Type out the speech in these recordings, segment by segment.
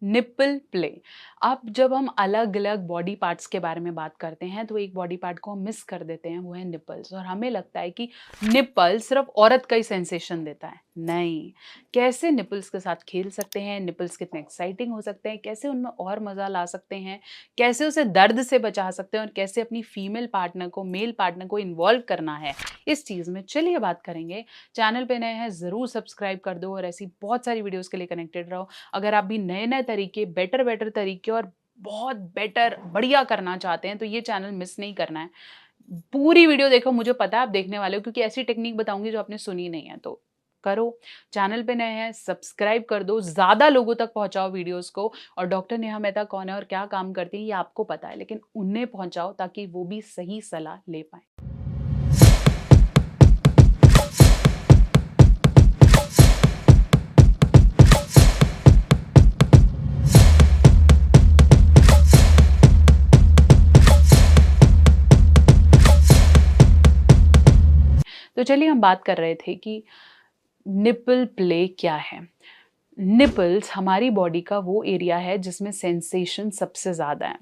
Nipple play. अब जब हम अलग अलग बॉडी पार्ट्स के बारे में बात करते हैं तो एक बॉडी पार्ट को हम मिस कर देते हैं, वो है निप्पल्स। और हमें लगता है कि निप्पल सिर्फ औरत का ही सेंसेशन देता है। नहीं, कैसे निप्पल्स के साथ खेल सकते हैं, निप्पल्स कितने एक्साइटिंग हो सकते हैं, कैसे उनमें और मज़ा ला सकते हैं, कैसे उसे दर्द से बचा सकते हैं और कैसे अपनी फीमेल पार्टनर को, मेल पार्टनर को इन्वॉल्व करना है इस चीज़ में, चलिए बात करेंगे। चैनल पे नए हैं ज़रूर सब्सक्राइब कर दो और ऐसी बहुत सारी वीडियोज़ के लिए कनेक्टेड रहो। अगर आप भी नए-नए तरीके, बेटर तरीके और बहुत बेटर, बढ़िया करना चाहते हैं तो ये चैनल मिस नहीं करना है। पूरी वीडियो देखो, मुझे पता है आप देखने वाले हो क्योंकि ऐसी टेक्निक बताऊँगी जो आपने सुनी नहीं है, तो करो। चैनल पे नए हैं, सब्सक्राइब कर दो, ज़्यादा लोगों तक पहुँचाओ वीडियोज़ को। और डॉक्टर नेहा मेहता कौन है और क्या काम करती हैं ये आपको पता है, लेकिन उन्हें पहुँचाओ ताकि वो भी सही सलाह ले पाएँ। तो चलिए हम बात कर रहे थे कि निपल प्ले क्या है। निपल्स हमारी बॉडी का वो एरिया है जिसमें सेंसेशन सबसे ज़्यादा है।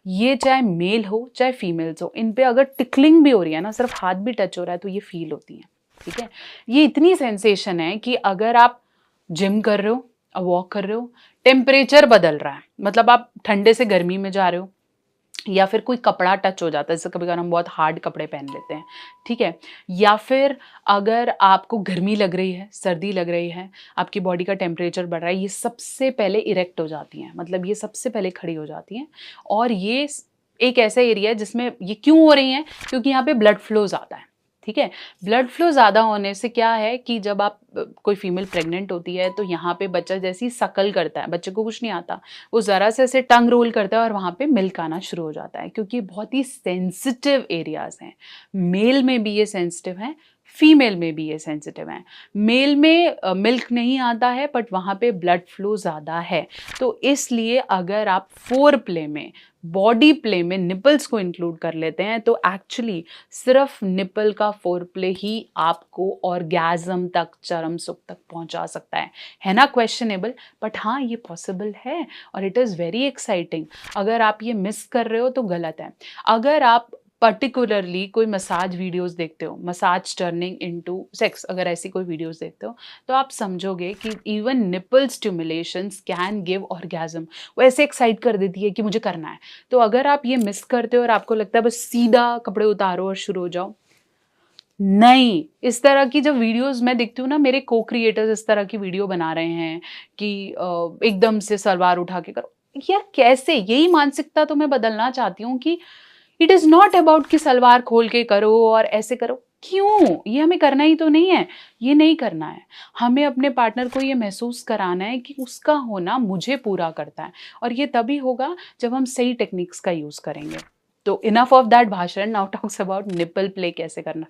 ये चाहे मेल हो चाहे फीमेल्स हो, इन पे अगर टिकलिंग भी हो रही है ना, सिर्फ हाथ भी टच हो रहा है तो ये फील होती है। ठीक है, ये इतनी सेंसेशन है कि अगर आप जिम कर रहे हो, वॉक कर रहे हो, टेम्परेचर बदल रहा है, मतलब आप ठंडे से गर्मी में जा रहे हो, या फिर कोई कपड़ा टच हो जाता है, जैसे कभी-कभार हम बहुत हार्ड कपड़े पहन लेते हैं, ठीक है? या फिर अगर आपको गर्मी लग रही है, सर्दी लग रही है, आपकी बॉडी का टेम्परेचर बढ़ रहा है, ये सबसे पहले इरेक्ट हो जाती हैं, मतलब ये सबसे पहले खड़ी हो जाती हैं। और ये एक ऐसा एरिया है जिसमें ये क्यों हो रही हैं? क्योंकि यहाँ पे ब्लड फ्लो ज़्यादा है, ठीक है? ब्लड फ्लो ज़्यादा होने से क्या है कि जब आप कोई फीमेल प्रेग्नेंट होती है तो यहाँ पे बच्चा जैसे ही सकल करता है, बच्चे को कुछ नहीं आता, वो ज़रा से ऐसे टंग रोल करता है और वहाँ पे मिल्क आना शुरू हो जाता है, क्योंकि बहुत ही सेंसिटिव एरियाज़ हैं। मेल में भी ये सेंसिटिव हैं, फीमेल में भी ये सेंसिटिव हैं। मेल में मिल्क नहीं आता है बट वहाँ पे ब्लड फ्लो ज़्यादा है। तो इसलिए अगर आप फोर प्ले में, बॉडी प्ले में निपल्स को इंक्लूड कर लेते हैं तो एक्चुअली सिर्फ निपल का फोर प्ले ही आपको ऑर्गेज़म तक, चरम सुख तक पहुंचा सकता है ना? क्वेश्चनेबल, बट हाँ ये पॉसिबल है और इट इज़ वेरी एक्साइटिंग। अगर आप ये मिस कर रहे हो तो गलत है। अगर आप पर्टिकुलरली कोई मसाज वीडियोस देखते हो, मसाज टर्निंग इनटू सेक्स, अगर ऐसी कोई वीडियोस देखते हो तो आप समझोगे कि even nipple stimulations can give orgasm. वो ऐसे एक्साइट कर देती है कि मुझे करना है। तो अगर आप ये मिस करते हो और आपको लगता है बस सीधा कपड़े उतारो और शुरू हो जाओ, नहीं, इस तरह की जब वीडियोज़ मैं देखती हूँ ना, मेरे को-क्रिएटर्स इस तरह की वीडियो बना रहे हैं कि एकदम से सलवार उठा के करो। यार कैसे? यही मानसिकता तो मैं बदलना चाहती हूँ कि इट इज़ नॉट अबाउट कि सलवार खोल के करो और ऐसे करो। क्यों? ये हमें करना ही तो नहीं है, ये नहीं करना है। हमें अपने पार्टनर को ये महसूस कराना है कि उसका होना मुझे पूरा करता है और ये तभी होगा जब हम सही टेक्निक्स का यूज़ करेंगे। तो इनफ ऑफ दैट भाषण, now talks about nipple play कैसे करना।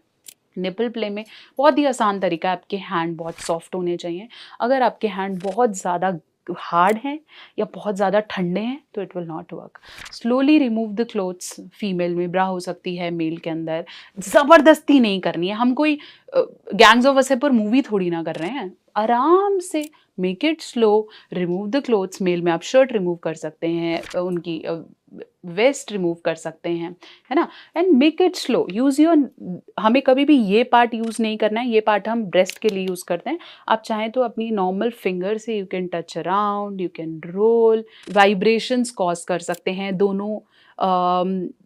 निपल प्ले में बहुत ही आसान तरीका है, आपके हैंड बहुत सॉफ्ट होने चाहिए। अगर आपके हैंड बहुत ज़्यादा हार्ड हैं या बहुत ज़्यादा ठंडे हैं तो it will not work. Slowly remove the clothes, female में ब्रा हो सकती है, मेल के अंदर ज़बरदस्ती नहीं करनी है। हम कोई गैंग्स ऑफ वासेपुर मूवी थोड़ी ना कर रहे हैं। आराम से make it slow, remove the clothes. Male में आप शर्ट रिमूव कर सकते हैं, उनकी वेस्ट रिमूव कर सकते हैं, है ना? And make it slow, use your, हमें कभी भी ये पार्ट यूज़ नहीं करना है, ये पार्ट हम ब्रेस्ट के लिए यूज़ करते हैं। आप चाहें तो अपनी नॉर्मल फिंगर से you can touch around, you can roll, vibrations cause कर सकते हैं, दोनों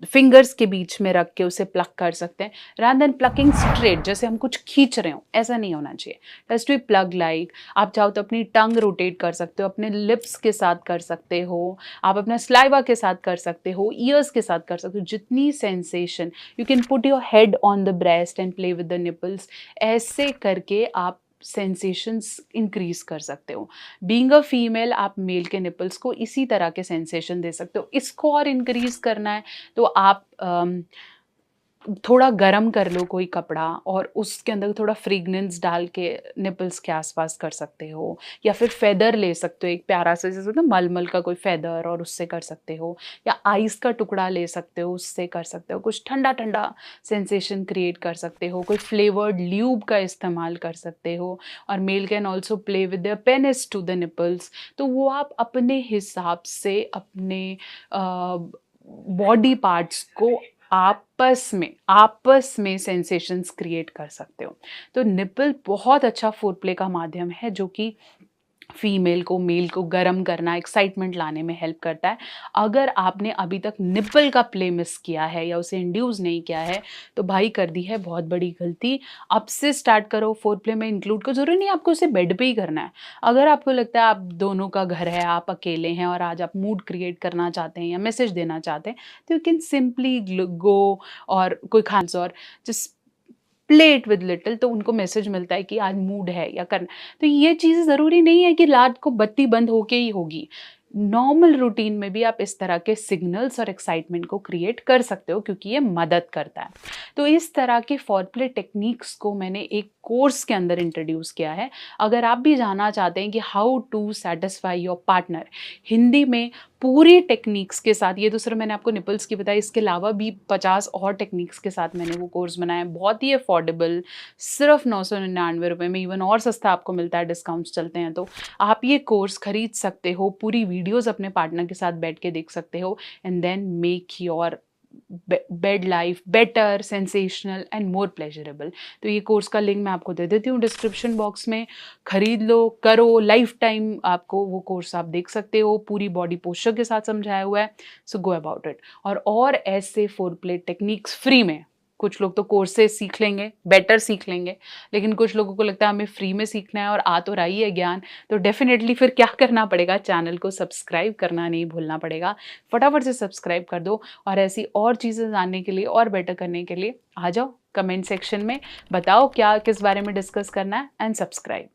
फिंगर्स के बीच में रख के उसे प्लक कर सकते हैं। रादर देन प्लकिंग स्ट्रेट, जैसे हम कुछ खींच रहे हो, ऐसा नहीं होना चाहिए। Just we plug like. आप चाहो तो अपनी टंग रोटेट कर सकते हो, अपने लिप्स के साथ कर सकते हो, आप अपना स्लाइवा के साथ कर सकते हो, ईयर्स के साथ कर सकते हो। जितनी sensation, you can put your head on the breast and play with the nipples. ऐसे करके आप सेंसेशंस इंक्रीज कर सकते हो। बीइंग अ फीमेल, आप मेल के निपल्स को इसी तरह के सेंसेशन दे सकते हो। इसको और इंक्रीज करना है तो आप थोड़ा गरम कर लो कोई कपड़ा और उसके अंदर थोड़ा फ्रेग्रेंस डाल के निपल्स के आसपास कर सकते हो, या फिर फेदर ले सकते हो एक प्यारा सा, जैसे ना मलमल का कोई फेदर, और उससे कर सकते हो, या आइस का टुकड़ा ले सकते हो, उससे कर सकते हो, कुछ ठंडा ठंडा सेंसेशन क्रिएट कर सकते हो, कोई फ्लेवर्ड ल्यूब का इस्तेमाल कर सकते हो। और male can also play with their penis to the nipples. तो वो आप अपने हिसाब से अपने बॉडी पार्ट्स को आपस में सेंसेशंस क्रिएट कर सकते हो। तो निपल बहुत अच्छा फोरप्ले का माध्यम है जो कि फीमेल को मेल को गरम करना, एक्साइटमेंट लाने में हेल्प करता है। अगर आपने अभी तक निप्पल का प्ले मिस किया है या उसे इंड्यूस नहीं किया है, तो भाई कर दी है बहुत बड़ी गलती। अब से स्टार्ट करो, फोर प्ले में इंक्लूड करो। ज़रूरी नहीं आपको उसे बेड पे ही करना है। अगर आपको लगता है आप दोनों का घर है, आप अकेले हैं और आज आप मूड क्रिएट करना चाहते हैं या मैसेज देना चाहते हैं, तो यू कैन सिंपली गो और कोई खाना और just play it with little, तो उनको मैसेज मिलता है कि आज मूड है या करना। तो ये चीज़ ज़रूरी नहीं है कि रात को बत्ती बंद होके ही होगी। नॉर्मल रूटीन में भी आप इस तरह के सिग्नल्स और एक्साइटमेंट को क्रिएट कर सकते हो, क्योंकि ये मदद करता है। तो इस तरह के फोरप्ले टेक्निक्स को मैंने एक कोर्स के अंदर इंट्रोड्यूस किया है। अगर आप भी जानना चाहते हैं कि how to satisfy your partner Hindi में पूरी टेक्निक्स के साथ, ये तो सिर्फ मैंने आपको निपल्स की बताई, इसके अलावा भी 50 और टेक्निक्स के साथ मैंने वो कोर्स बनाया है। बहुत ही अफोर्डेबल, सिर्फ 999 रुपये में, इवन और सस्ता आपको मिलता है, डिस्काउंट्स चलते हैं। तो आप ये कोर्स खरीद सकते हो, पूरी वीडियोस अपने पार्टनर के साथ बैठ के देख सकते हो, and then make your bed life better, sensational and more pleasurable. तो ये कोर्स का लिंक मैं आपको दे देती हूँ डिस्क्रिप्शन बॉक्स में। खरीद लो, करो, लाइफ टाइम आपको वो कोर्स आप देख सकते हो, पूरी बॉडी पोस्चर के साथ समझाया हुआ है। सो गो अबाउट इट। और ऐसे फोरप्ले टेक्निक्स फ्री में, कुछ लोग तो कोर्स से सीख लेंगे, बेटर सीख लेंगे, लेकिन कुछ लोगों को लगता है हमें फ्री में सीखना है और आ तो रहा ही है ज्ञान, तो डेफिनेटली फिर क्या करना पड़ेगा, चैनल को सब्सक्राइब करना नहीं भूलना पड़ेगा। फटाफट से सब्सक्राइब कर दो, और ऐसी और चीज़ें जानने के लिए और बेटर करने के लिए आ जाओ कमेंट सेक्शन में, बताओ क्या किस बारे में डिस्कस करना है, एंड सब्सक्राइब।